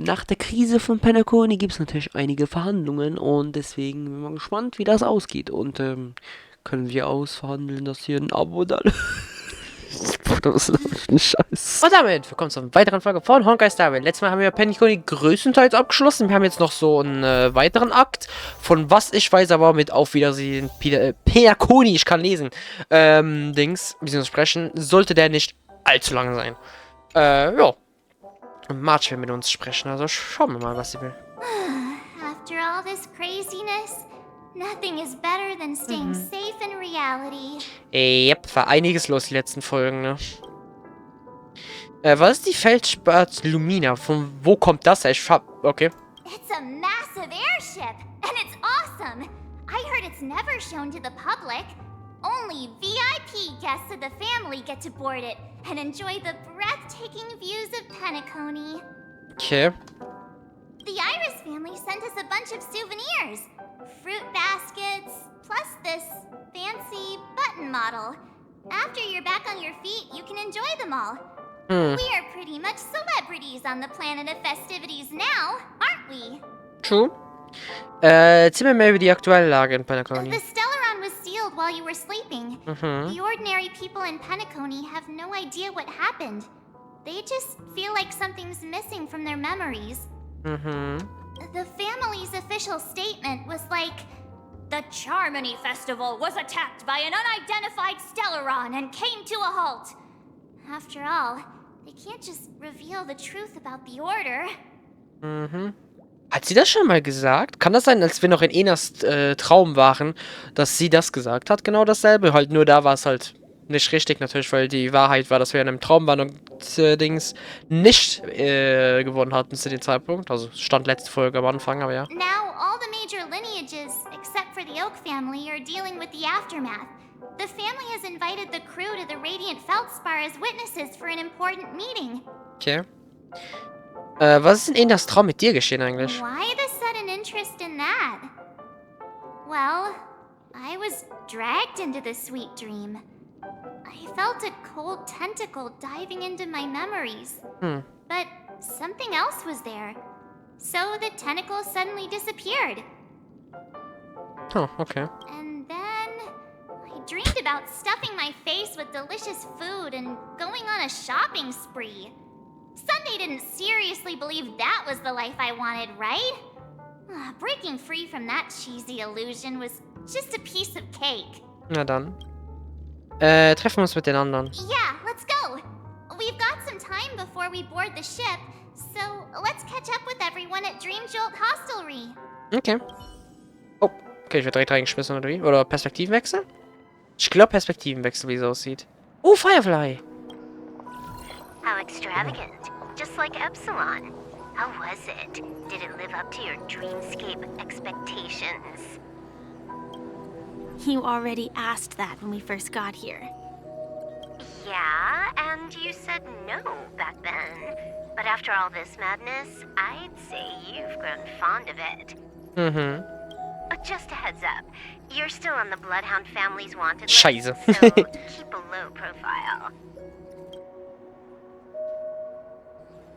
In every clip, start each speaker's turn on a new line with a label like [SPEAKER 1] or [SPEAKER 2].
[SPEAKER 1] nach der Krise von Penacony gibt es natürlich einige Verhandlungen und deswegen bin ich mal gespannt, wie das ausgeht. Und können wir ausverhandeln, dass hier ein Abo da das ist ein Scheiß. Und damit willkommen zu einer weiteren Folge von Honkai. Letztes Mal haben wir Penacony größtenteils abgeschlossen. Wir haben jetzt noch so einen weiteren Akt, von was ich weiß, aber mit Auf Wiedersehen, Penacony, ich kann lesen, Dings, bzw. sprechen, sollte der nicht allzu lang sein. Ja. Und March will mit uns sprechen, also schauen wir mal, was sie will.
[SPEAKER 2] After all this craziness, nothing is better than staying safe in reality.
[SPEAKER 1] Yep, war einiges los die letzten Folgen, ne? Was ist die Feldspat Lumina? Von wo kommt das? Okay.
[SPEAKER 2] It's a massive airship, and it's awesome. I heard it's never shown to the public. Only VIP guests of the family get to board it and enjoy the breathtaking views of Penacony.
[SPEAKER 1] Okay.
[SPEAKER 2] The Iris family sent us a bunch of souvenirs. Fruit baskets, plus this fancy button model. After you're back on your feet, you can enjoy them all. We are pretty much celebrities on the planet of festivities now, aren't we?
[SPEAKER 1] True. Erzähl mir mehr über die aktuelle Lage in Penacony.
[SPEAKER 2] The Stellaron was sealed while you were sleeping. The ordinary people in Penacony have no idea what happened. They just feel like something's missing from their memories. The family's official statement was like, the Charmony Festival was attacked by an unidentified Stellaron and came to a halt. After all, they can't just reveal the truth about the Order.
[SPEAKER 1] Hat sie das schon mal gesagt? Kann das sein, als wir noch in Enas Traum waren, dass sie das gesagt hat? Genau dasselbe. Halt nur da war es halt nicht richtig natürlich, weil die Wahrheit war, dass wir in einem Traum waren und Dings nicht gewonnen hatten zu dem Zeitpunkt. Also stand letzte Folge am Anfang, aber ja.
[SPEAKER 2] Now all the major lineages, except for the Oak family, are dealing with the aftermath. The family has invited the crew to the Radiant Feldspar as witnesses for an important meeting.
[SPEAKER 1] Okay. Was ist in Enas Traum mit dir geschehen eigentlich?
[SPEAKER 2] Why the sudden interest in that? Well, I was dragged into the sweet dream. I felt a cold tentacle diving into my memories. But something else was there. So the tentacle suddenly disappeared.
[SPEAKER 1] Oh, okay.
[SPEAKER 2] And then I dreamed about stuffing my face with delicious food and going on a shopping spree. Sunday didn't seriously believe that was the life I wanted, right? Breaking free from that cheesy illusion was just a piece of cake.
[SPEAKER 1] Na dann. Treffen wir uns mit den anderen.
[SPEAKER 2] Yeah, let's go. We've got some time before we board the ship, so let's catch up with everyone at Dream Jolt Hostelry. Okay.
[SPEAKER 1] Oh, okay, ich werde direkt reingeschmissen oder wie? Oder Perspektivenwechsel? Ich glaube Perspektivenwechsel, wie es aussieht. Oh, Firefly!
[SPEAKER 3] How extravagant. Just like Epsilon. How was it? Did it live up to your dreamscape expectations?
[SPEAKER 4] You already asked that when we first got here.
[SPEAKER 3] Yeah, and you said no back then. But after all this madness, I'd say you've grown fond of it. But just a heads up, you're still on the Bloodhound family's wanted list,
[SPEAKER 1] Scheiße.
[SPEAKER 3] so keep a low profile.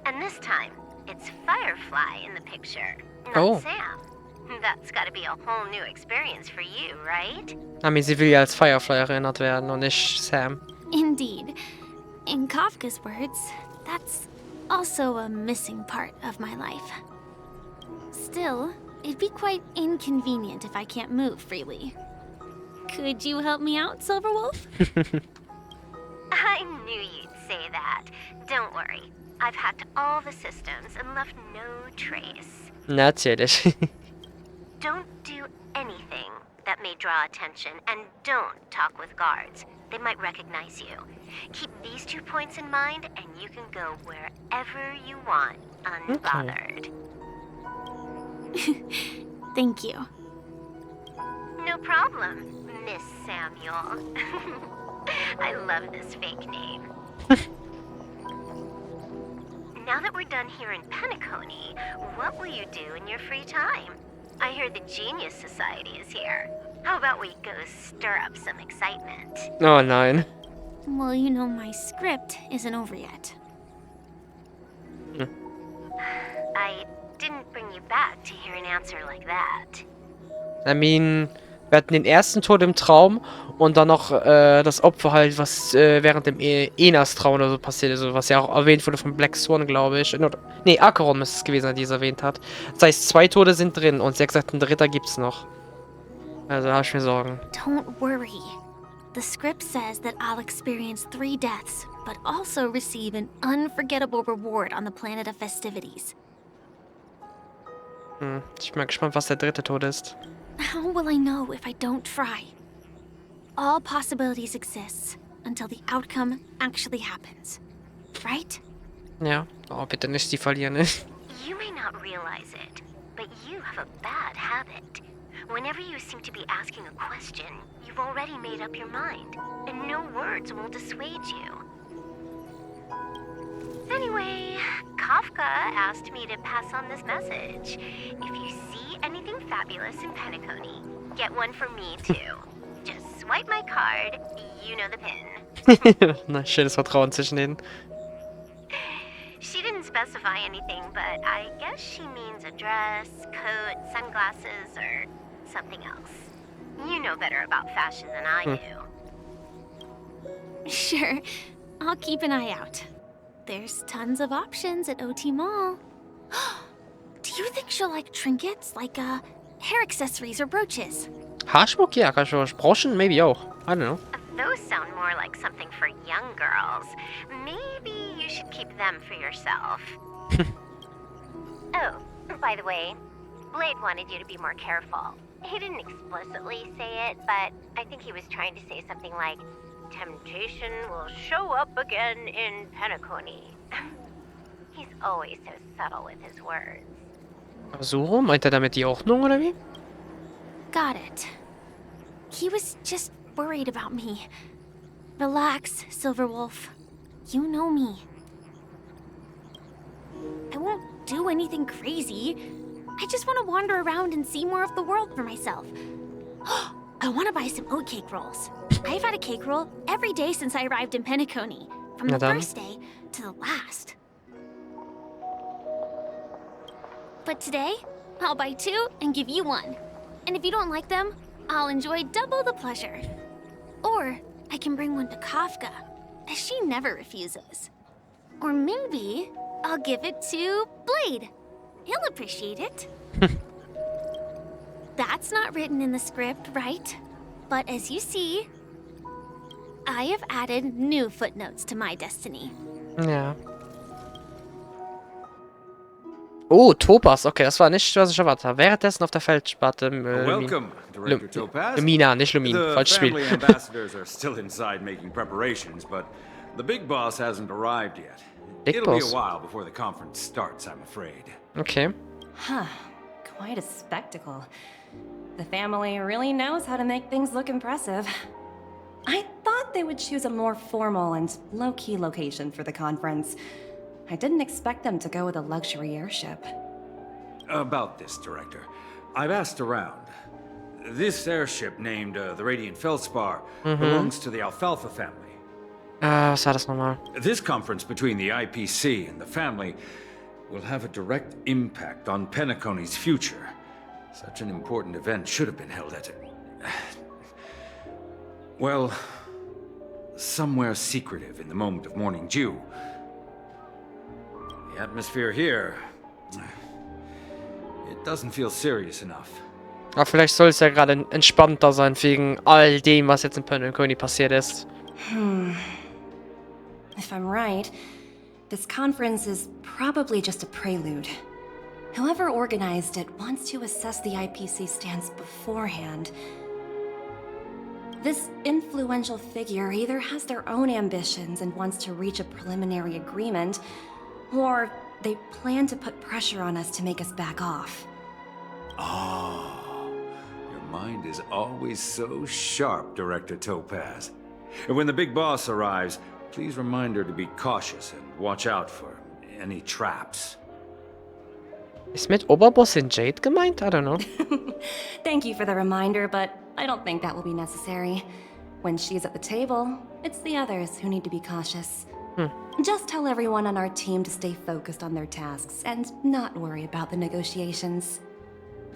[SPEAKER 3] And this time, it's Firefly in the picture, not Sam. That's gotta be a whole new experience for you, right?
[SPEAKER 1] I mean, sie will ja als Firefly erinnert werden und nicht Sam.
[SPEAKER 4] Indeed. In Kafka's words, that's also a missing part of my life. Still, it'd be quite inconvenient if I can't move freely. Could you help me out, Silverwolf?
[SPEAKER 3] I knew you'd say that. Don't worry. I've hacked all the systems and left no trace.
[SPEAKER 1] Natürlich.
[SPEAKER 3] Don't do anything that may draw attention, and don't talk with guards. They might recognize you. Keep these 2 points in mind, and you can go wherever you want, unbothered.
[SPEAKER 4] Okay. Thank you.
[SPEAKER 3] No problem, Miss Samuel. I love this fake name. Now that we're done here in Penacony, what will you do in your free time? I hear the Genius Society is here. How about we go stir up some excitement?
[SPEAKER 1] Oh nein.
[SPEAKER 4] Well, you know my script isn't over yet.
[SPEAKER 3] I you back to hear an answer like that.
[SPEAKER 1] I mean, wir hatten den ersten Tod im Traum und dann noch das Opfer halt, was während dem Enas-Traum oder so passiert ist, also was ja auch erwähnt wurde von Black Swan, glaube ich. Nee, Acheron müsste es gewesen sein, die es erwähnt hat. Das heißt, 2 Tode sind drin und sie hat gesagt, ein dritter gibt's noch. Also da habe ich mir Sorgen.
[SPEAKER 4] Don't worry. The script says that I'll experience 3 deaths, but also receive an unforgettable reward on the planet of festivities.
[SPEAKER 1] Ich bin mal gespannt, was der dritte Tod ist.
[SPEAKER 4] How will I know if I don't try? All possibilities exist until the outcome actually happens. Right?
[SPEAKER 1] Ja, oh, bitte nicht die verlieren, ne?
[SPEAKER 3] You may not realize it, but you have a bad habit. Whenever you seem to be asking a question, you've already made up your mind, and no words will dissuade you. Anyway, Kafka asked me to pass on this message. If you see anything fabulous in Penacony, get one for me too. Just swipe my card, you know the pin.
[SPEAKER 1] Na, schönes Vertrauen zwischen denen.
[SPEAKER 3] She didn't specify anything, but I guess she means a dress, coat, sunglasses, or something else. You know better about fashion than I do.
[SPEAKER 4] Sure. I'll keep an eye out. There's tons of options at OT Mall. Do you think she'll like trinkets, like hair accessories or brooches?
[SPEAKER 1] Haarschmuck, ja, kann ich Broschen, maybe auch. I don't know.
[SPEAKER 3] Those sound more like something for young girls. Maybe you should keep them for yourself. Oh, by the way, Blade wanted you to be more careful. He didn't explicitly say it, but I think he was trying to say something like, temptation will show up again in Penacony. He's always so subtle with his words.
[SPEAKER 1] So, meint er damit die Ordnung, oder wie?
[SPEAKER 4] Got it. He was just worried about me. Relax, Silverwolf. You know me. I won't do anything crazy. I just want to wander around and see more of the world for myself. I want to buy some oatcake rolls. I've had a cake roll every day since I arrived in Penacony, from the first day to the last. But today, I'll buy 2 and give you 1. And if you don't like them, I'll enjoy double the pleasure. Or I can bring one to Kafka, as she never refuses. Or maybe I'll give it to Blade. He'll appreciate it. That's not written in the script, right? But as you see, I have added new footnotes to my destiny.
[SPEAKER 1] Ja. Oh, Topaz. Okay, das war nicht, was ich erwartet habe. Währenddessen auf der Feldspatte
[SPEAKER 5] Welcome, Director Topaz.
[SPEAKER 1] Lumina, nicht Lumin.
[SPEAKER 5] The
[SPEAKER 1] Falsches Spiel.
[SPEAKER 5] family ambassadors are still inside making preparations, but the big boss hasn't arrived yet.
[SPEAKER 1] Big
[SPEAKER 5] It'll
[SPEAKER 1] boss.
[SPEAKER 5] be a while before the conference starts, I'm afraid.
[SPEAKER 1] Okay.
[SPEAKER 6] Huh. Quite a spectacle. The family really knows how to make things look impressive. I thought they would choose a more formal and low-key location for the conference. I didn't expect them to go with a luxury airship.
[SPEAKER 5] About this, Director. I've asked around. This airship, named the Radiant Feldspar, belongs to the Alfalfa family.
[SPEAKER 1] Was war das nochmal?
[SPEAKER 5] This conference between the IPC and the family will have a direct impact on Penacony's future. Such an important event should have been held at well, somewhere secretive in the moment of morning dew. The atmosphere here, it doesn't feel serious enough.
[SPEAKER 1] Aber vielleicht soll es ja gerade entspannter sein wegen all dem, was jetzt in Penacony passiert ist.
[SPEAKER 6] If I'm right, this conference is probably just a prelude. Whoever organized it wants to assess the IPC stance beforehand. This influential figure either has their own ambitions and wants to reach a preliminary agreement, or they plan to put pressure on us to make us back off.
[SPEAKER 5] Oh, your mind is always so sharp, Director Topaz. And when the big boss arrives, please remind her to be cautious and watch out for any traps.
[SPEAKER 1] Ist mit Oberbossin Jade gemeint? I don't know.
[SPEAKER 6] Thank you for the reminder, but I don't think that will be necessary. When she's at the table, it's the others who need to be cautious. Just tell everyone on our team to stay focused on their tasks and not worry about the negotiations.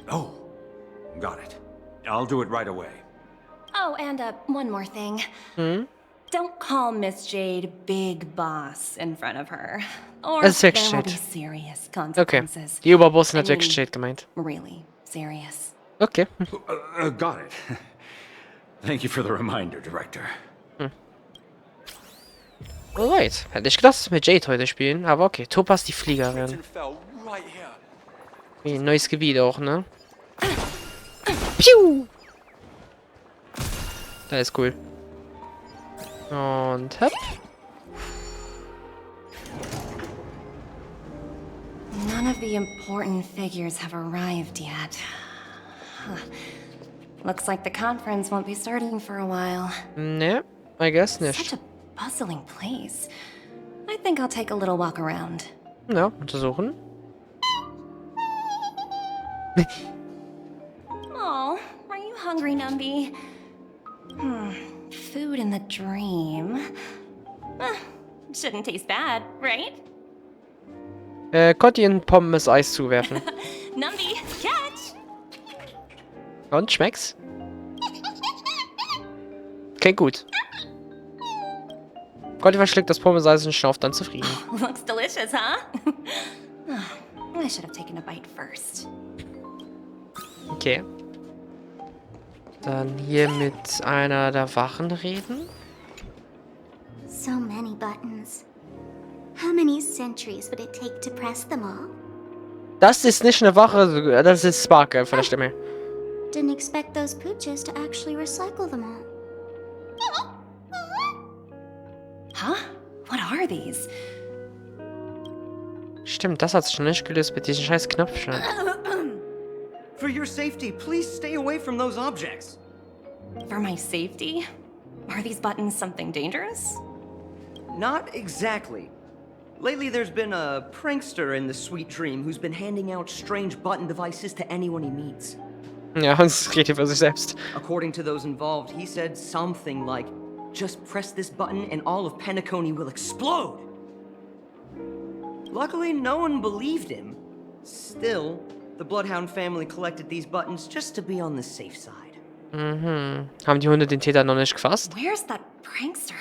[SPEAKER 5] Oh, got it. I'll do it right away.
[SPEAKER 6] Oh, and one more thing. Don't call Miss Jade Big Boss in front of her. Or
[SPEAKER 1] Das ist
[SPEAKER 6] there
[SPEAKER 1] wirklich
[SPEAKER 6] will be
[SPEAKER 1] shit.
[SPEAKER 6] serious
[SPEAKER 1] Okay.
[SPEAKER 6] consequences.
[SPEAKER 1] Die Oberbossen hat
[SPEAKER 6] I
[SPEAKER 1] wirklich
[SPEAKER 6] mean,
[SPEAKER 1] shit gemeint.
[SPEAKER 6] Really serious.
[SPEAKER 1] Okay.
[SPEAKER 5] Got it. Thank you for the reminder, Director.
[SPEAKER 1] Alright. Hätte ich gedacht, dass wir mit Jade heute spielen. Aber okay. Topaz die Fliegerin. Ein neues Gebiet auch, ne? Piu! Das ist cool. Und hopp.
[SPEAKER 6] None of the important figures have arrived yet. Looks like the conference won't be starting for a while.
[SPEAKER 1] Ne, I guess nicht.
[SPEAKER 6] Such a bustling place. I think I'll take a little walk around.
[SPEAKER 1] Ja, untersuchen.
[SPEAKER 6] Oh, are you hungry, Numby? Food in the dream. Shouldn't taste bad, right?
[SPEAKER 1] Conti in Pommes Eis zuwerfen.
[SPEAKER 6] Numby, catch!
[SPEAKER 1] Und, schmeckt's? Klingt gut. Conti verschlägt das Pommes Eis und schnauft dann zufrieden.
[SPEAKER 6] Looks delicious, huh? I should have taken a bite first.
[SPEAKER 1] Okay. Dann hier mit einer der Wachen reden.
[SPEAKER 2] So many buttons. How many centuries would it take to press them all?
[SPEAKER 1] Das ist nicht eine Wache, das ist Sparkle von der Stimme.
[SPEAKER 2] Didn't expect those pooches to actually recycle them all.
[SPEAKER 6] Huh? What are these?
[SPEAKER 1] Stimmt, das hat sich schon nicht gelöst mit diesen scheiß Knöpfchen.
[SPEAKER 7] For your safety, please stay away from those objects.
[SPEAKER 6] For my safety? Are these buttons something dangerous?
[SPEAKER 7] Not exactly. Lately, there's been a prankster in the Sweet Dream who's been handing out strange button devices to anyone he meets.
[SPEAKER 1] Ja, Hans redet über sich selbst.
[SPEAKER 7] According to those involved, he said something like, "Just press this button and all of Penacony will explode." Luckily, no one believed him. Still, the Bloodhound family collected these buttons just to be on the safe side.
[SPEAKER 1] Haben die Hunde den Täter noch nicht gefasst?
[SPEAKER 6] Where's that prankster?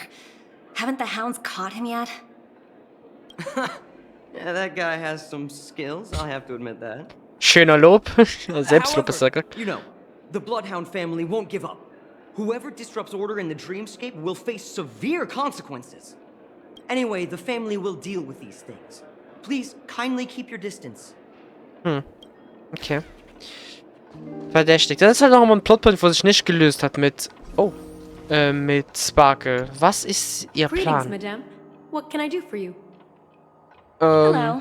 [SPEAKER 6] Haven't the hounds caught him yet?
[SPEAKER 7] Yeah, that guy has some skills, I'll have to admit that.
[SPEAKER 1] Schöner Lob. Selbstlob ist
[SPEAKER 7] However,
[SPEAKER 1] da.
[SPEAKER 7] you know, the Bloodhound family won't give up. Whoever disrupts order in the dreamscape will face severe consequences. Anyway, the family will deal with these things. Please kindly keep your distance.
[SPEAKER 1] Okay. Verdächtig. Das ist halt noch mal ein Plotpoint, wo sich nicht gelöst hat mit... Oh. Mit Sparkle. Was ist ihr
[SPEAKER 8] Greetings,
[SPEAKER 1] Plan?
[SPEAKER 8] madame. What can I do for you?
[SPEAKER 6] Hello.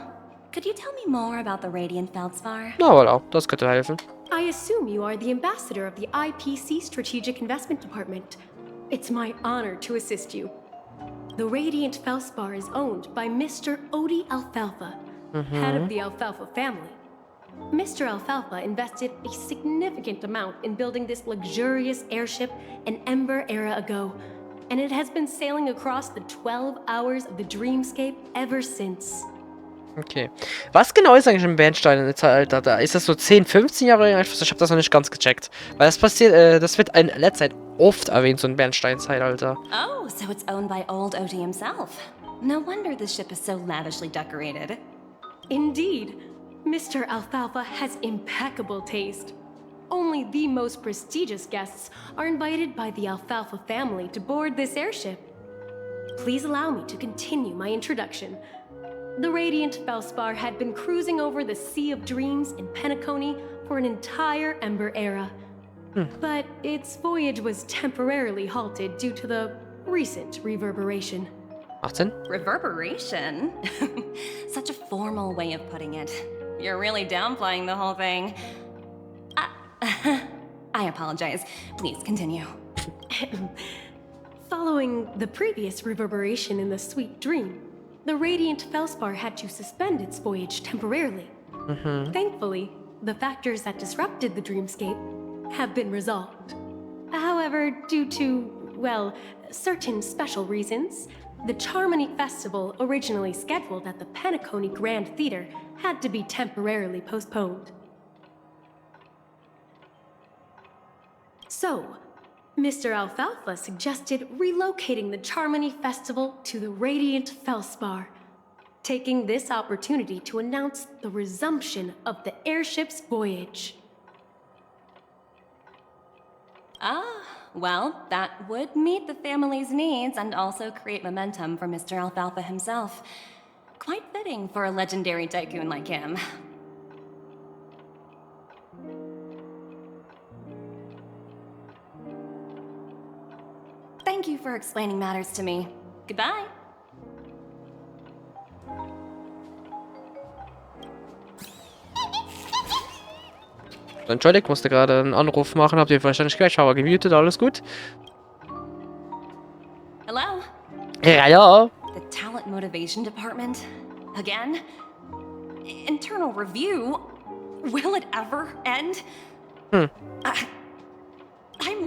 [SPEAKER 6] Could you tell me more about the Radiant Feldspar?
[SPEAKER 1] Na, voilà. Das könnte helfen.
[SPEAKER 8] I assume you are the ambassador of the IPC Strategic Investment Department. It's my honor to assist you. The Radiant Felspar is owned by Mr. Odie Alfalfa, head of the Alfalfa family. Mr. Alfalfa invested a significant amount in building this luxurious airship an Ember era ago, and it has been sailing across the 12 hours of the dreamscape ever since.
[SPEAKER 1] Okay. Was genau ist eigentlich ein Bernstein-Zeitalter? Da ist das so 10, 15 Jahre alt? Ich habe das noch nicht ganz gecheckt. Weil das passiert, das wird in letzter Zeit oft erwähnt, so ein Bernstein-Zeitalter.
[SPEAKER 6] Oh, so it's owned by old Odie himself. No wonder the ship is so lavishly decorated.
[SPEAKER 8] Indeed, Mr. Alfalfa has impeccable taste. Only the most prestigious guests are invited by the Alfalfa family to board this airship. Please allow me to continue my introduction. The Radiant Felspar had been cruising over the Sea of Dreams in Penacony for an entire Ember era. But its voyage was temporarily halted due to the recent reverberation.
[SPEAKER 1] 18?
[SPEAKER 6] Reverberation? Such a formal way of putting it. You're really downplaying the whole thing. I apologize. Please continue.
[SPEAKER 8] Following the previous reverberation in the Sweet Dream, the Radiant Felspar had to suspend its voyage temporarily. Thankfully, the factors that disrupted the dreamscape have been resolved. However, due to, well, certain special reasons, the Harmony Festival, originally scheduled at the Penacony Grand Theater, had to be temporarily postponed. So, Mr. Alfalfa suggested relocating the Harmony Festival to the Radiant Felspar, taking this opportunity to announce the resumption of the airship's voyage.
[SPEAKER 6] Ah, well, that would meet the family's needs and also create momentum for Mr. Alfalfa himself. Quite fitting for a legendary tycoon like him. Thank you for explaining matters to me. Goodbye.
[SPEAKER 1] Entschuldigt, musste gerade einen Anruf machen, habt ihr wahrscheinlich gleich, aber gemutet, alles gut?
[SPEAKER 6] Hello?
[SPEAKER 1] Ja.
[SPEAKER 6] The Talent Motivation Department? Again? Internal review? Will it ever end? I'm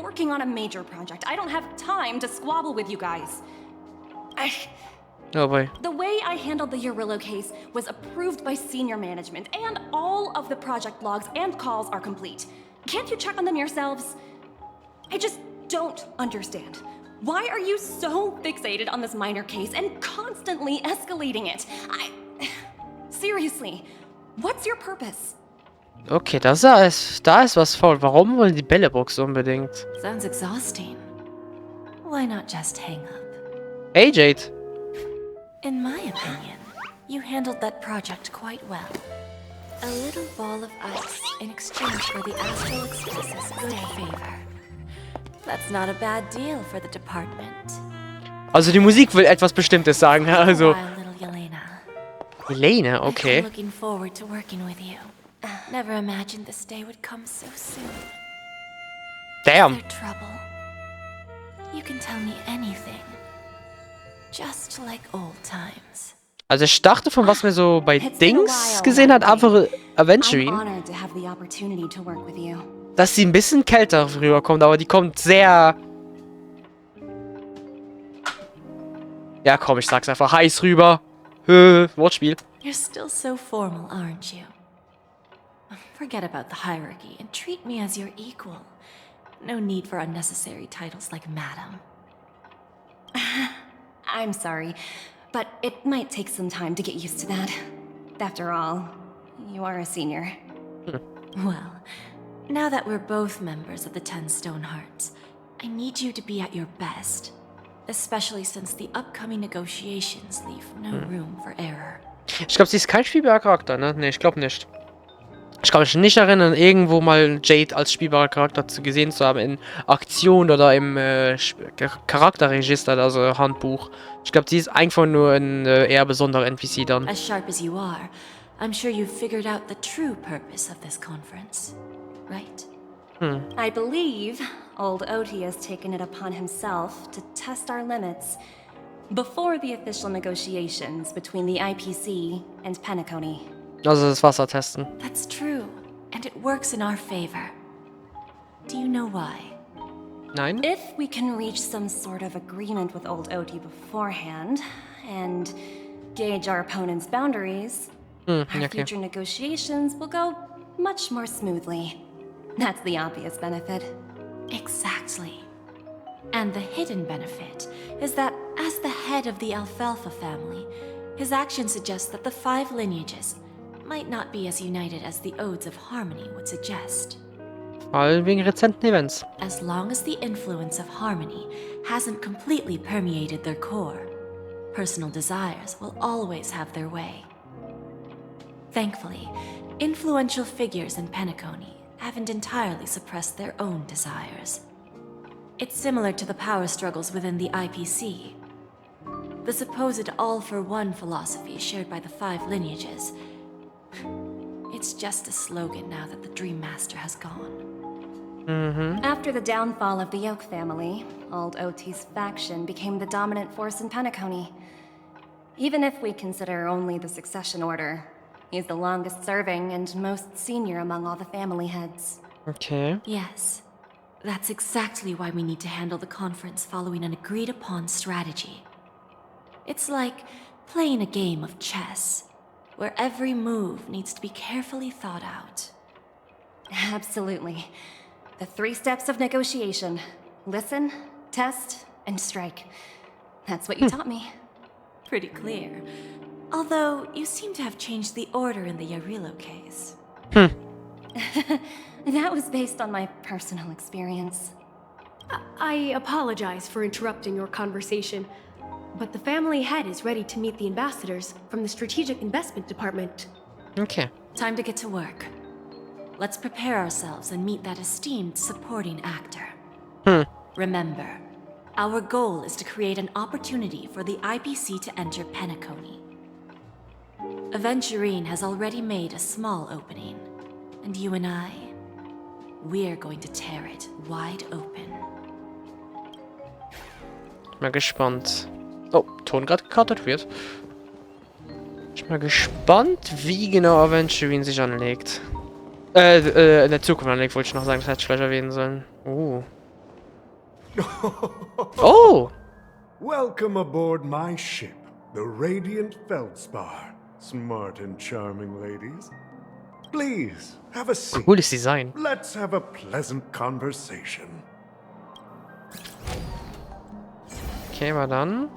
[SPEAKER 6] working on a major project. I don't have time to squabble with you guys.
[SPEAKER 1] Oh boy.
[SPEAKER 6] The way I handled the Urillo case was approved by senior management, and all of the project logs and calls are complete. Can't you check on them yourselves? I just don't understand. Why are you so fixated on this minor case and constantly escalating it? Seriously, what's your purpose?
[SPEAKER 1] Okay, da ist was faul. Warum wollen die Bällebox unbedingt?
[SPEAKER 9] Sounds exhausting. Why not just hang up?
[SPEAKER 1] Hey, Jade.
[SPEAKER 9] In my opinion, you handled that project quite well. A little ball of ice in exchange for the Astral Express's good favor. That's not a bad deal for the department.
[SPEAKER 1] Also die Musik will etwas Bestimmtes sagen, also...
[SPEAKER 9] While little Yelena.
[SPEAKER 1] Yelena, okay.
[SPEAKER 9] I'm looking forward to working with you. Never imagined this day would come so soon.
[SPEAKER 1] Damn.
[SPEAKER 9] Is there trouble? You can tell me anything. Just like old times.
[SPEAKER 1] Also ich dachte, von was mir so bei Dings gesehen hat, einfach Aventurin, dass sie ein bisschen kälter rüberkommt, aber die kommt sehr... Ja komm, ich sag's einfach, heiß rüber. Wortspiel.
[SPEAKER 9] You're still so formal, aren't you? Forget about the hierarchy and treat me as your equal. No need for unnecessary titles like Madam.
[SPEAKER 6] I'm sorry, but it might take some time to get used to that. After all, you are a senior.
[SPEAKER 9] Well, now that we're both members of the 10 Stone Hearts, I need you to be at your best. Especially since the upcoming negotiations leave no room for error.
[SPEAKER 1] Ich glaube, sie ist kein spielbarer Charakter, ne? Ne, ich glaube nicht. Ich kann mich nicht erinnern, irgendwo mal Jade als spielbarer Charakter gesehen zu haben in Aktion oder im Charakterregister, also Handbuch. Ich glaube, sie ist einfach nur ein eher besonderer NPC dann.
[SPEAKER 9] As sharp as you are, I'm sure you've figured out the true purpose of this conference, right?
[SPEAKER 6] I believe old Oti has taken it upon himself to test our limits before the official negotiations between the IPC and Penacony.
[SPEAKER 1] Also das Wasser testen.
[SPEAKER 9] That's true, and it works in our favor. Do you know why?
[SPEAKER 1] Nein?
[SPEAKER 6] If we can reach some sort of agreement with old Oti beforehand and gauge our opponent's boundaries, our future negotiations will go much more smoothly. That's the obvious benefit.
[SPEAKER 9] Exactly. And the hidden benefit is that as the head of the Alfalfa family, his actions suggest that the 5 lineages might not be as united as the Odes of Harmony would suggest.
[SPEAKER 1] All wegen rezenten Events.
[SPEAKER 9] As long as the influence of Harmony hasn't completely permeated their core, personal desires will always have their way. Thankfully, influential figures in Penacony haven't entirely suppressed their own desires. It's similar to the power struggles within the IPC. The supposed all-for-one philosophy shared by the 5 lineages. It's just a slogan now that the Dream Master has gone.
[SPEAKER 6] After the downfall of the Yoke family, old Oti's faction became the dominant force in Penacony. Even if we consider only the succession order, he's the longest serving and most senior among all the family heads.
[SPEAKER 1] Okay.
[SPEAKER 9] Yes, that's exactly why we need to handle the conference following an agreed-upon strategy. It's like playing a game of chess, where every move needs to be carefully thought out.
[SPEAKER 6] Absolutely. The 3 steps of negotiation. Listen, test, and strike. That's what you taught me.
[SPEAKER 9] Pretty clear. Although, you seem to have changed the order in the Yarilo case.
[SPEAKER 6] That was based on my personal experience.
[SPEAKER 8] I apologize for interrupting your conversation, but the family head is ready to meet the ambassadors from the Strategic Investment Department.
[SPEAKER 1] Okay.
[SPEAKER 9] Time to get to work. Let's prepare ourselves and meet that esteemed supporting actor. Remember, our goal is to create an opportunity for the IPC to enter Penacony. Aventurine has already made a small opening, and you and I, we're going to tear it wide open.
[SPEAKER 1] Ich bin mal gespannt. Oh, Ton gerade gekartet wird. Ich bin mal gespannt, wie genau Aventurine sich anlegt. In der Zukunft anlegt, wollte ich noch sagen, das hätte ich vielleicht erwähnen sollen. Oh!
[SPEAKER 10] Welcome aboard my ship, the Radiant Feldspar. Smart and charming ladies. Please, have a seat.
[SPEAKER 1] Cooles Design.
[SPEAKER 10] Let's have a pleasant conversation.
[SPEAKER 1] Okay, mal dann.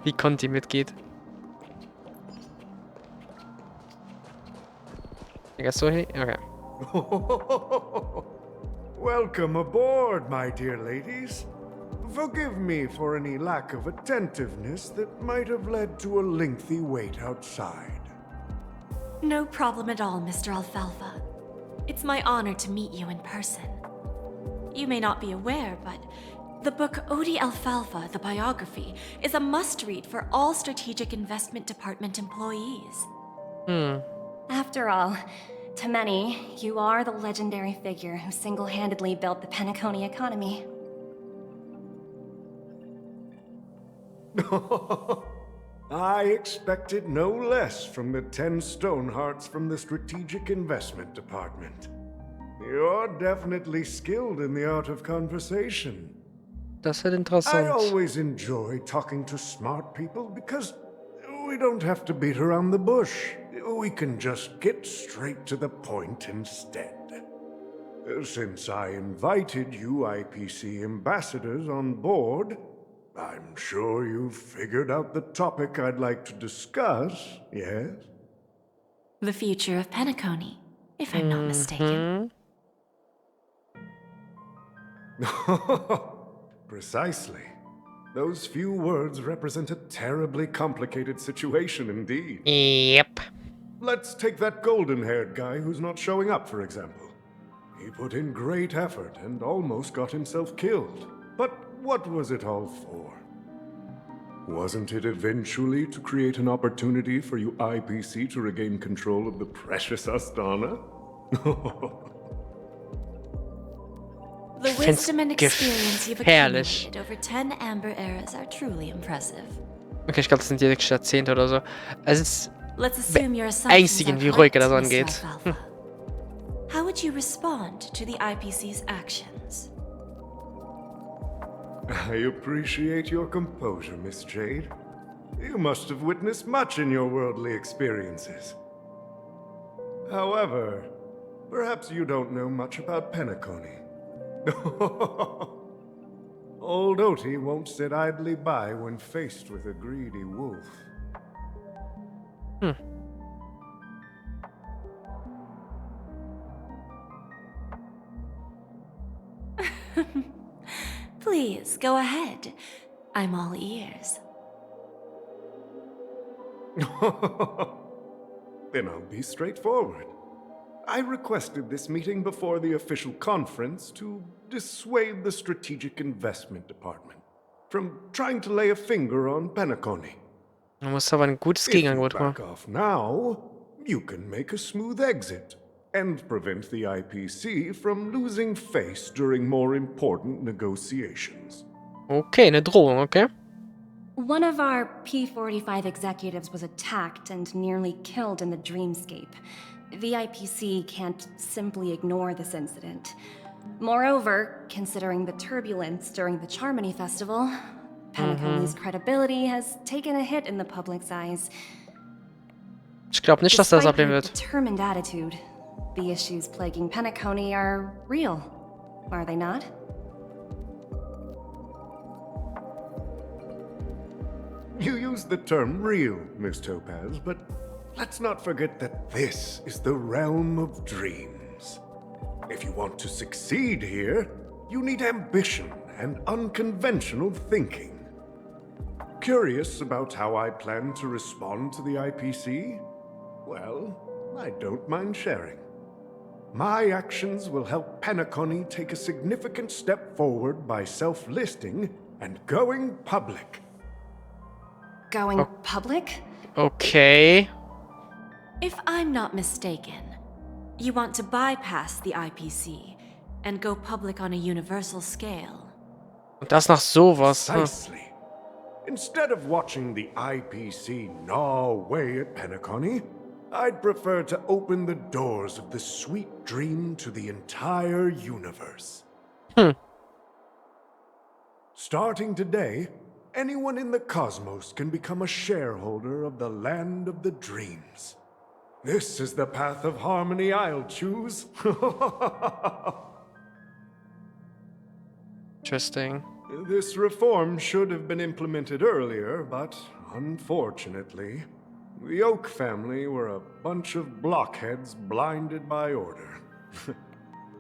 [SPEAKER 1] Wie Conti mitgeht. I guess so, hey? Okay.
[SPEAKER 10] Welcome aboard, my dear ladies. Forgive me for any lack of attentiveness that might have led to a lengthy wait outside.
[SPEAKER 9] No problem at all, Mr. Alfalfa. It's my honor to meet you in person. You may not be aware, but the book Odi Alfalfa, the biography, is a must-read for all Strategic Investment Department employees.
[SPEAKER 6] After all, to many, you are the legendary figure who single-handedly built the Penacony economy.
[SPEAKER 10] I expected no less from the 10 Stonehearts from the Strategic Investment Department. You're definitely skilled in the art of conversation.
[SPEAKER 1] Das wird
[SPEAKER 10] I
[SPEAKER 1] interessant.
[SPEAKER 10] always enjoy talking to smart people because we don't have to beat around the bush. We can just get straight to the point instead. Since I invited you IPC ambassadors on board, I'm sure you've figured out the topic I'd like to discuss, yes?
[SPEAKER 9] The future of Penacony, if I'm not mistaken.
[SPEAKER 10] Precisely. Those few words represent a terribly complicated situation indeed.
[SPEAKER 1] Yep.
[SPEAKER 10] Let's take that golden-haired guy who's not showing up, for example. He put in great effort and almost got himself killed. But what was it all for? Wasn't it eventually to create an opportunity for you IPC to regain control of the precious Astana?
[SPEAKER 9] The wisdom and experience you've
[SPEAKER 1] gefährlich.
[SPEAKER 9] accumulated over 10 Amber Eras are truly impressive.
[SPEAKER 1] Okay, ich glaube, das sind die nächsten Jahrzehnte oder so. Es ist
[SPEAKER 9] Let's assume your assumptions are
[SPEAKER 1] beängstigend, wie ruhig er das
[SPEAKER 9] correct, Mr.
[SPEAKER 1] angeht.
[SPEAKER 9] Alfalfa. How would you respond to the IPC's actions?
[SPEAKER 10] I appreciate your composure, Miss Jade. You must have witnessed much in your worldly experiences. However, perhaps you don't know much about Penacony. Old Oti won't sit idly by when faced with a greedy wolf.
[SPEAKER 9] Please, go ahead. I'm all ears.
[SPEAKER 10] Then I'll be straightforward. I requested this meeting before the official conference to dissuade the Strategic Investment Department from trying to lay a finger on Penacony.
[SPEAKER 1] Man muss aber ein gutes
[SPEAKER 10] If you
[SPEAKER 1] Gegenangebot
[SPEAKER 10] back
[SPEAKER 1] machen.
[SPEAKER 10] off now, you can make a smooth exit and prevent the IPC from losing face during more important negotiations.
[SPEAKER 1] Okay, eine Drohung, okay?
[SPEAKER 6] One of our P-45 executives was attacked and nearly killed in the dreamscape. The IPC can't simply ignore this incident. Moreover, considering the turbulence during the Charmony Festival, Penacony's credibility has taken a hit in the public's eyes.
[SPEAKER 1] Ich glaube nicht, dass das
[SPEAKER 6] Despite
[SPEAKER 1] ablehnen
[SPEAKER 6] your
[SPEAKER 1] wird.
[SPEAKER 6] determined attitude, the issues plaguing Penacony are real, are they not?
[SPEAKER 10] You use the term real, Miss Topaz, but let's not forget that this is the realm of dreams. If you want to succeed here, you need ambition and unconventional thinking. Curious about how I plan to respond to the IPC? Well, I don't mind sharing. My actions will help Penacony take a significant step forward by self-listing and going public.
[SPEAKER 6] Going public?
[SPEAKER 1] Okay.
[SPEAKER 9] If I'm not mistaken, you want to bypass the IPC and go public on a universal scale.
[SPEAKER 1] Und das nach sowas.
[SPEAKER 10] Precisely. Instead of watching the IPC gnaw away at Penacony, I'd prefer to open the doors of the sweet dream to the entire universe. Starting today, anyone in the cosmos can become a shareholder of the land of the dreams. This is the path of harmony I'll choose.
[SPEAKER 1] Interesting.
[SPEAKER 10] This reform should have been implemented earlier, but unfortunately, the Oak family were a bunch of blockheads blinded by order.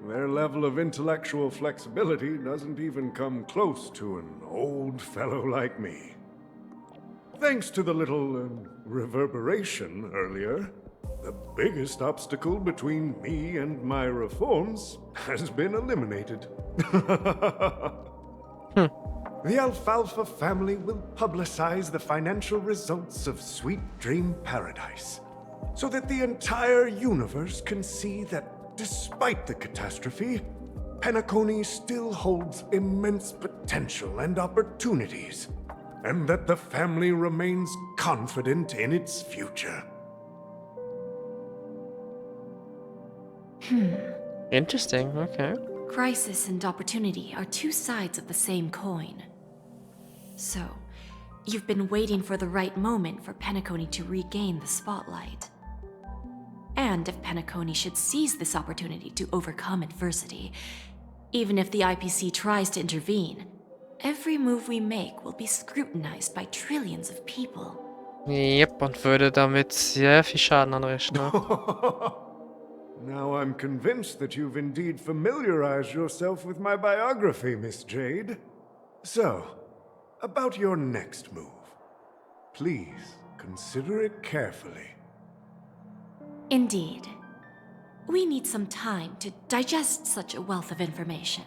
[SPEAKER 10] Their level of intellectual flexibility doesn't even come close to an old fellow like me. Thanks to the little reverberation earlier, the biggest obstacle between me and my reforms has been eliminated. The Alfalfa family will publicize the financial results of Sweet Dream Paradise, so that the entire universe can see that despite the catastrophe, Penacony still holds immense potential and opportunities, and that the family remains confident in its future.
[SPEAKER 1] Interesting, okay.
[SPEAKER 9] Crisis and opportunity are two sides of the same coin. So, you've been waiting for the right moment for Penacony to regain the spotlight. And if Penacony should seize this opportunity to overcome adversity, even if the IPC tries to intervene, every move we make will be scrutinized by trillions of people.
[SPEAKER 1] Yep, und würde damit sehr viel Schaden anrichten. Ne?
[SPEAKER 10] Now I'm convinced that you've indeed familiarized yourself with my biography, Miss Jade. So, about your next move. Please, consider it carefully.
[SPEAKER 9] Indeed. We need some time to digest such a wealth of information.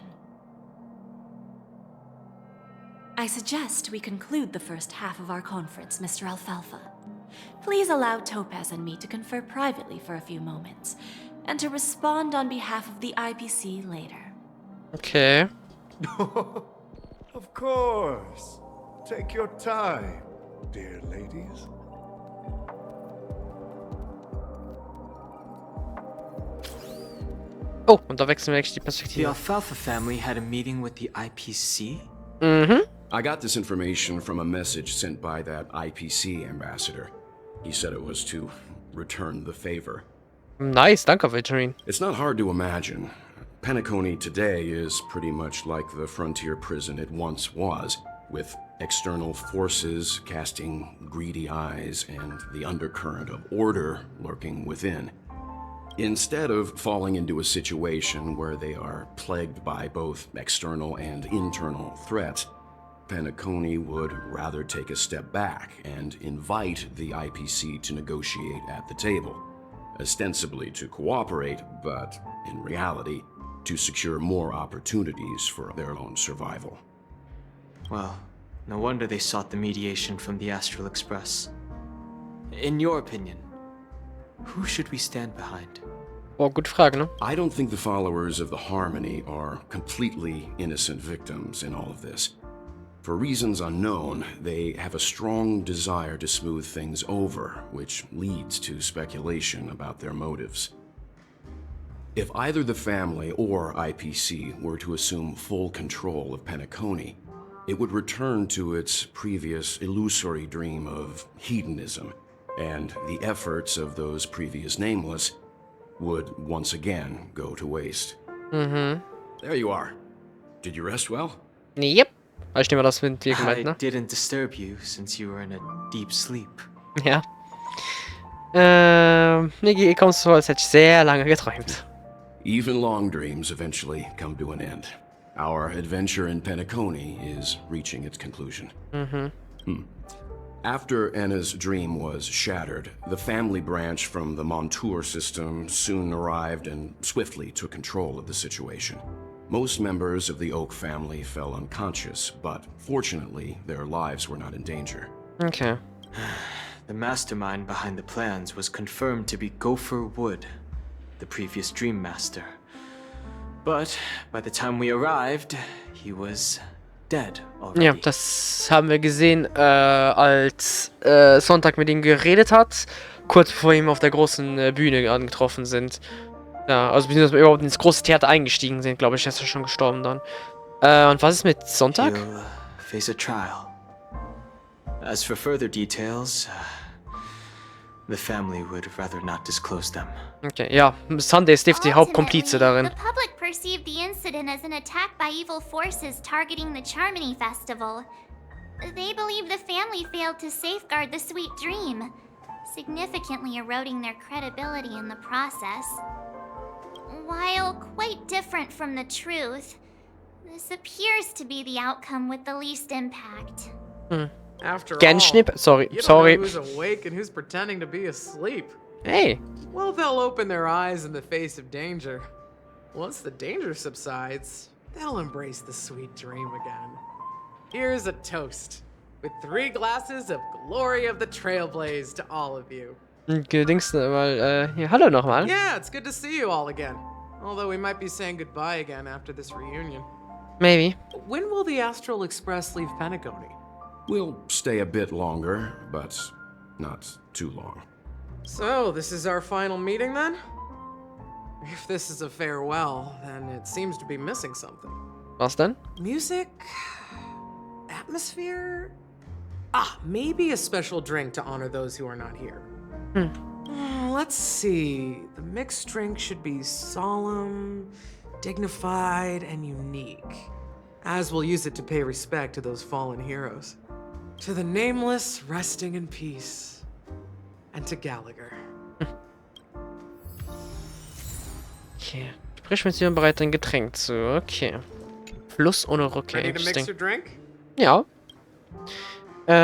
[SPEAKER 9] I suggest we conclude the first half of our conference, Mr. Alfalfa. Please allow Topaz and me to confer privately for a few moments, and to respond on behalf of the IPC later.
[SPEAKER 1] Okay.
[SPEAKER 10] Of course. Take your time, dear ladies.
[SPEAKER 1] Oh, und da wechseln wir echt die
[SPEAKER 11] The
[SPEAKER 1] Perspektive.
[SPEAKER 11] Alfalfa family had a meeting with the IPC?
[SPEAKER 12] I got this information from a message sent by that IPC ambassador. He said it was to return the favor.
[SPEAKER 1] Nice, danke, Victorine.
[SPEAKER 12] It's not hard to imagine. Penacony today is pretty much like the frontier prison it once was, with external forces casting greedy eyes and the undercurrent of order lurking within. Instead of falling into a situation where they are plagued by both external and internal threats, Penacony would rather take a step back and invite the IPC to negotiate at the table, ostensibly to cooperate, but in reality, to secure more opportunities for their own survival.
[SPEAKER 11] Well, no wonder they sought the mediation from the Astral Express. In your opinion, who should we stand behind?
[SPEAKER 1] Oh, gute Frage, ne?
[SPEAKER 12] I don't think the followers of the Harmony are completely innocent victims in all of this. For reasons unknown, they have a strong desire to smooth things over, which leads to speculation about their motives. If either the family or IPC were to assume full control of Penacony, it would return to its previous illusory dream of hedonism, and the efforts of those previous nameless would once again go to waste. There you are. Did you rest well?
[SPEAKER 1] Yep. Ich nehme das mit dir gemeint,
[SPEAKER 11] I
[SPEAKER 1] ne?
[SPEAKER 11] didn't disturb you since you were in a deep sleep.
[SPEAKER 1] Ja. Mir kommt es so, als hätte ich sehr lange geträumt.
[SPEAKER 12] Even long dreams eventually come to an end. Our adventure in Penacony is reaching its conclusion. After Anna's dream was shattered, the family branch from the Montour system soon arrived and swiftly took control of the situation. Most members of the Oak family fell unconscious, but fortunately, their lives were not in danger.
[SPEAKER 1] Okay.
[SPEAKER 11] The mastermind behind the plans was confirmed to be Gopher Wood, the previous Dream Master. But by the time we arrived, he was dead already.
[SPEAKER 1] Ja, das haben wir gesehen, als Sonntag mit ihm geredet hat, kurz bevor wir ihn auf der großen Bühne angetroffen sind. Ja, also beziehungsweise überhaupt ins große Theater eingestiegen sind, glaube ich, ist er schon gestorben dann. Und was ist mit Sonntag?
[SPEAKER 11] He'll face a trial. As for further details, the family would rather not disclose them.
[SPEAKER 1] Okay, ja, Sunday ist definitiv die Hauptkomplize darin.
[SPEAKER 2] The public perceived the incident as an attack by evil forces targeting the Charmony Festival. They believe the family failed to safeguard the sweet dream, significantly eroding their credibility in the process. While quite different from the truth, this appears to be the outcome with the least impact.
[SPEAKER 13] After all,
[SPEAKER 1] Genschnipp? Sorry,
[SPEAKER 13] you don't
[SPEAKER 1] sorry.
[SPEAKER 13] know who's awake and who's pretending to be asleep.
[SPEAKER 1] Hey.
[SPEAKER 13] Well, they'll open their eyes in the face of danger. Once the danger subsides, they'll embrace the sweet dream again. Here's a toast, with 3 glasses of Glory of the Trailblaze to all of you.
[SPEAKER 1] Dings mal, ja, hallo nochmal.
[SPEAKER 13] Yeah, it's good to see you all again. Although we might be saying goodbye again after this reunion.
[SPEAKER 1] Maybe.
[SPEAKER 13] When will the Astral Express leave Penacony?
[SPEAKER 12] We'll stay a bit longer, but not too long.
[SPEAKER 13] So, this is our final meeting then? If this is a farewell, then it seems to be missing something.
[SPEAKER 1] Was denn?
[SPEAKER 13] Music? Atmosphere? Ah, maybe a special drink to honor those who are not here. Let's see. The mixed drink should be solemn, dignified, and unique, as we'll use it to pay respect to those fallen heroes. To the nameless, resting in peace. And to Gallagher.
[SPEAKER 1] Okay. Sprich mit jemandem bereit, ein Getränk zu. Okay. Fluss ohne Rückkehr.
[SPEAKER 13] Ready to mix your drink?
[SPEAKER 1] Ja. Was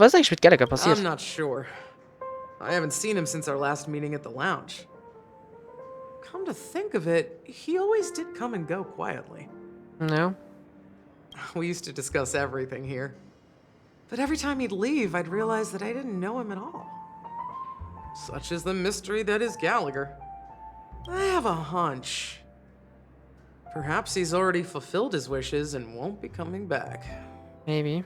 [SPEAKER 1] ist eigentlich mit Gallagher passiert?
[SPEAKER 13] I'm not sure. I haven't seen him since our last meeting at the lounge. Come to think of it, he always did come and go quietly.
[SPEAKER 1] No.
[SPEAKER 13] We used to discuss everything here. But every time he'd leave, I'd realize that I didn't know him at all. Such is the mystery that is Gallagher. I have a hunch. Perhaps he's already fulfilled his wishes and won't be coming back.
[SPEAKER 1] Maybe.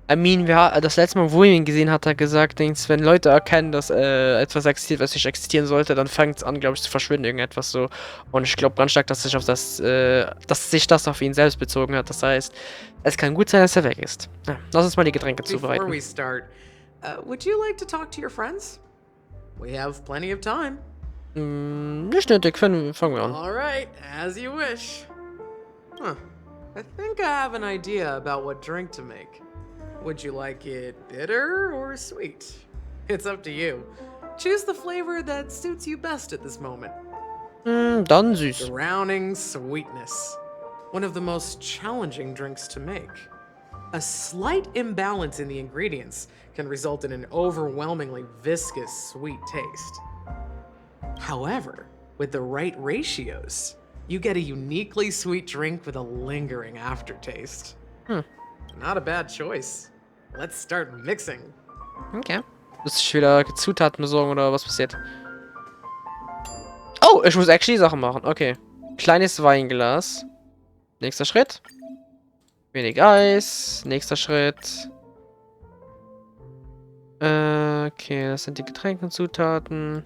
[SPEAKER 1] I mean, das letzte Mal, wo ich ihn gesehen hat, hat er gesagt, wenn Leute erkennen, dass etwas existiert, was nicht existieren sollte, dann fängt es an, glaube ich, zu verschwinden, irgendetwas so. Und ich glaube ganz stark, dass sich das auf ihn selbst bezogen hat. Das heißt, es kann gut sein, dass er weg ist. Ja, lass uns mal die Getränke zubereiten.
[SPEAKER 13] Before we start, would you like to talk to your friends? We have plenty of time.
[SPEAKER 1] Nicht nötig, fangen wir an.
[SPEAKER 13] All right, as you wish. Huh. I think I have an idea about what drink to make. Would you like it bitter or sweet? It's up to you. Choose the flavor that suits you best at this moment.
[SPEAKER 1] Dann süß.
[SPEAKER 13] Drowning sweetness. One of the most challenging drinks to make. A slight imbalance in the ingredients can result in an overwhelmingly viscous sweet taste. However, with the right ratios, you get a uniquely sweet drink with a lingering aftertaste. Not a bad choice. Let's start mixing.
[SPEAKER 1] Okay. Muss ich wieder Zutaten besorgen oder was passiert? Oh, ich muss actually Sachen machen. Okay. Kleines Weinglas. Nächster Schritt. Wenig Eis. Nächster Schritt. Okay, das sind die Getränkenzutaten.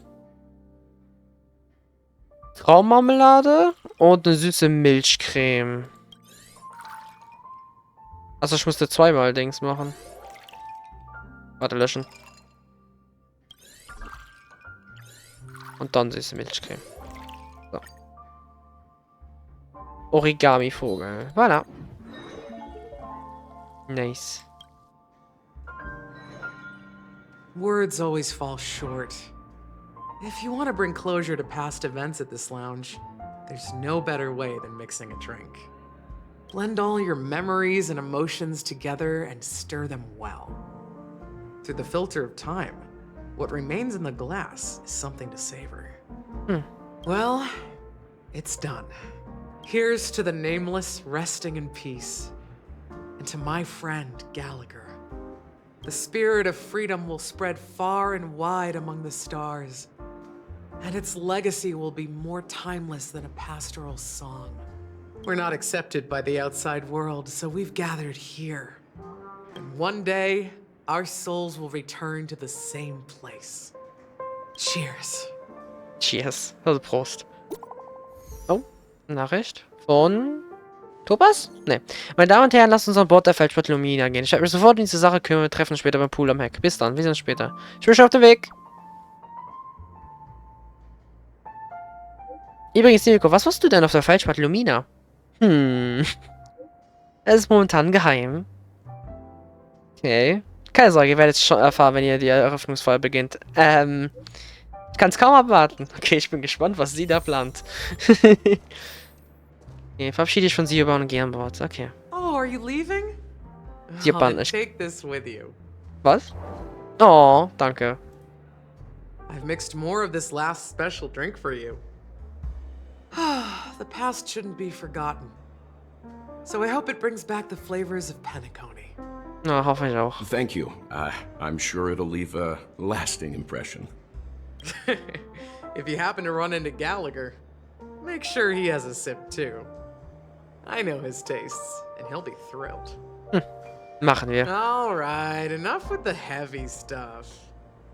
[SPEAKER 1] Traummarmelade und eine süße Milchcreme. Also ich musste zweimal Dings machen. Warte, löschen. Und dann süße Milchcreme. So. Origami-Vogel. Voilà. Nice.
[SPEAKER 13] Words always fall short. If you want to bring closure to past events at this lounge, there's no better way than mixing a drink. Blend all your memories and emotions together and stir them well. Through the filter of time, what remains in the glass is something to savor. Well, it's done. Here's to the nameless resting in peace, and to my friend Gallagher. The spirit of freedom will spread far and wide among the stars, and its legacy will be more timeless than a pastoral song. We're not accepted by the outside world, so we've gathered here. And one day, our souls will return to the same place. Cheers.
[SPEAKER 1] Cheers. Also Prost. Oh, Nachricht von Thomas? Ne. Meine Damen und Herren, lasst uns an Bord der Feldstadt Lumina gehen. Ich werde mich sofort in diese Sache kümmern. Wir treffen uns später beim Pool am Heck. Bis dann, wir sehen uns später. Ich bin schon auf dem Weg. Übrigens, Nico, was machst du denn auf der Feldstadt Lumina? Es ist momentan geheim. Okay. Keine Sorge, ihr werdet es schon erfahren, wenn ihr die Eröffnungsfeier beginnt. Ich kann es kaum abwarten. Okay, ich bin gespannt, was sie da plant. Okay, verabschiede dich von Sioban und geh an Bord. Okay.
[SPEAKER 13] Oh, are you leaving?
[SPEAKER 1] Sioban,
[SPEAKER 13] Take this with you.
[SPEAKER 1] Was? Oh, danke.
[SPEAKER 13] I've mixed more of this last special drink for you. The past shouldn't be forgotten. So I hope it brings back the flavors of Penacony.
[SPEAKER 1] Na, hoffe ich auch.
[SPEAKER 12] Thank you. I'm sure it'll leave a lasting impression.
[SPEAKER 13] If you happen to run into Gallagher, make sure he has a sip too. I know his tastes, and he'll be thrilled.
[SPEAKER 1] Machen wir.
[SPEAKER 13] Alright, enough with the heavy stuff.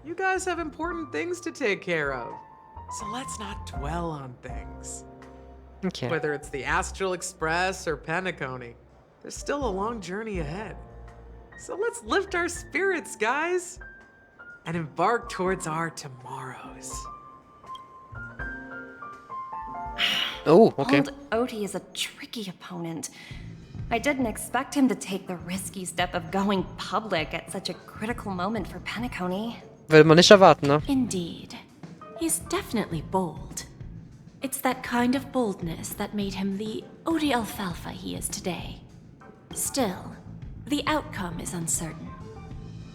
[SPEAKER 13] You guys have important things to take care of, so let's not dwell on things.
[SPEAKER 1] Okay.
[SPEAKER 13] Whether it's the Astral Express or Penacony, there's still a long journey ahead. So let's lift our spirits, guys, and embark towards our tomorrows.
[SPEAKER 1] Oh, okay.
[SPEAKER 6] Old Oti is a tricky opponent. I didn't expect him to take the risky step of going public at such a critical moment for Penacony.
[SPEAKER 1] Will man nicht erwarten, ne?
[SPEAKER 9] Indeed. He's definitely bold. It's that kind of boldness that made him the Odi Alfalfa he is today. Still, the outcome is uncertain.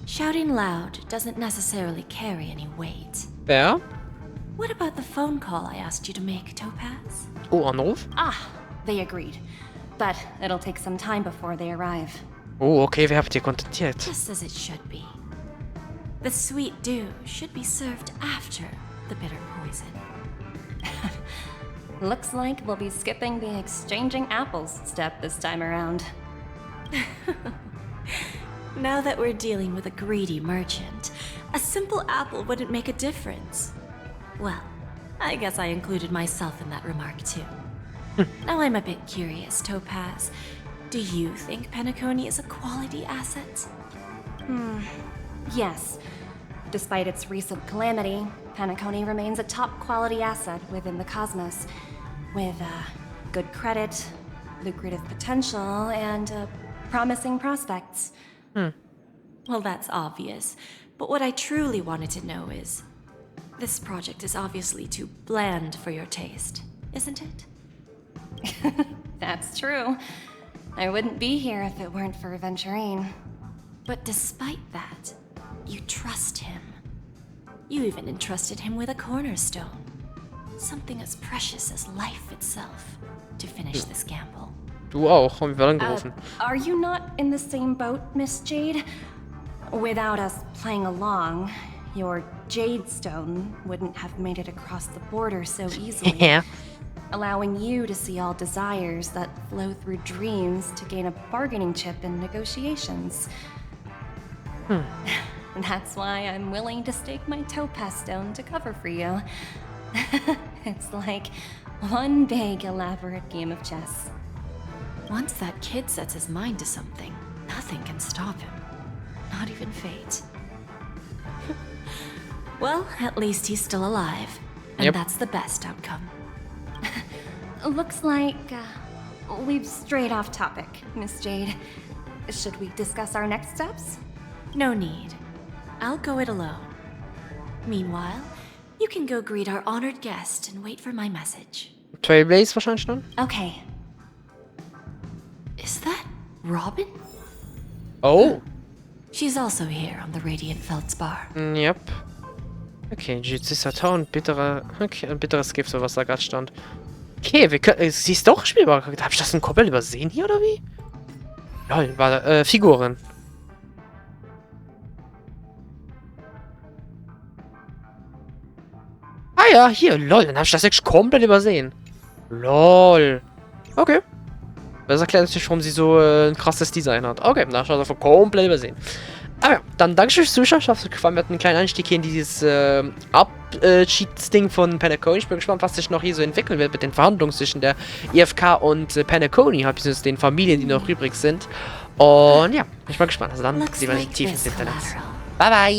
[SPEAKER 9] Shouting loud doesn't necessarily carry any weight.
[SPEAKER 1] Wer?
[SPEAKER 9] What about the phone call I asked you to make, Topaz?
[SPEAKER 1] Oh, Anruf?
[SPEAKER 6] They agreed. But it'll take some time before they arrive.
[SPEAKER 1] Oh, okay, wer habt ihr kontaktiert?
[SPEAKER 9] Just as it should be. The sweet dew should be served after the bitter poison.
[SPEAKER 6] Looks like we'll be skipping the exchanging apples step this time around.
[SPEAKER 9] Now that we're dealing with a greedy merchant, a simple apple wouldn't make a difference. Well, I guess I included myself in that remark too. Now I'm a bit curious, Topaz. Do you think Penacony is a quality asset?
[SPEAKER 6] Yes. Despite its recent calamity, Penacony remains a top-quality asset within the cosmos, with good credit, lucrative potential, and promising prospects.
[SPEAKER 9] Well, that's obvious. But what I truly wanted to know is, this project is obviously too bland for your taste, isn't it?
[SPEAKER 6] That's true. I wouldn't be here if it weren't for Venturine.
[SPEAKER 9] But despite that, you trust him. You even entrusted him with a cornerstone. Something as precious as life itself, to finish this gamble.
[SPEAKER 1] Du auch, haben wir angerufen.
[SPEAKER 6] Are you not in the same boat, Miss Jade? Without us playing along, your Jade Stone wouldn't have made it across the border so easily.
[SPEAKER 1] Yeah.
[SPEAKER 6] Allowing you to see all desires that flow through dreams to gain a bargaining chip in negotiations. That's why I'm willing to stake my topaz stone to cover for you. It's like one big elaborate game of chess.
[SPEAKER 9] Once that kid sets his mind to something, nothing can stop him. Not even fate. Well, at least he's still alive. And that's the best outcome.
[SPEAKER 6] Looks like we've strayed off topic, Miss Jade. Should we discuss our next steps?
[SPEAKER 9] No need. I'll go it alone. Meanwhile, you can go greet our honored guest and wait for my message.
[SPEAKER 1] Trailblaze wahrscheinlich dann.
[SPEAKER 6] Okay.
[SPEAKER 9] Is that Robin?
[SPEAKER 1] Oh.
[SPEAKER 9] She's also here on the Radiant Feldspar.
[SPEAKER 1] Yep. Okay, Jizisata und ein bitteres Gift, so was da gerade stand. Okay, wir können, sie ist doch spielbar. Hab ich das im Koppel übersehen hier, oder wie? Lol, war Figuren. Ah ja, hier, lol, dann hab ich das wirklich komplett übersehen. Lol. Okay. Das erklärt natürlich, warum sie so ein krasses Design hat. Okay, dann hab ich das einfach komplett übersehen. Aber ja, dann danke schön fürs Zuschauen. Ich hoffe, es hat gefallen. Wir hatten einen kleinen Einstieg hier in dieses Abschieds-Ding von Penacony. Ich bin gespannt, was sich noch hier so entwickeln wird mit den Verhandlungen zwischen der IFK und Penacony, halt bis den Familien, die noch übrig sind. Und ja, ich bin gespannt. Also dann sehen wir uns tief ins Internet. Bye bye!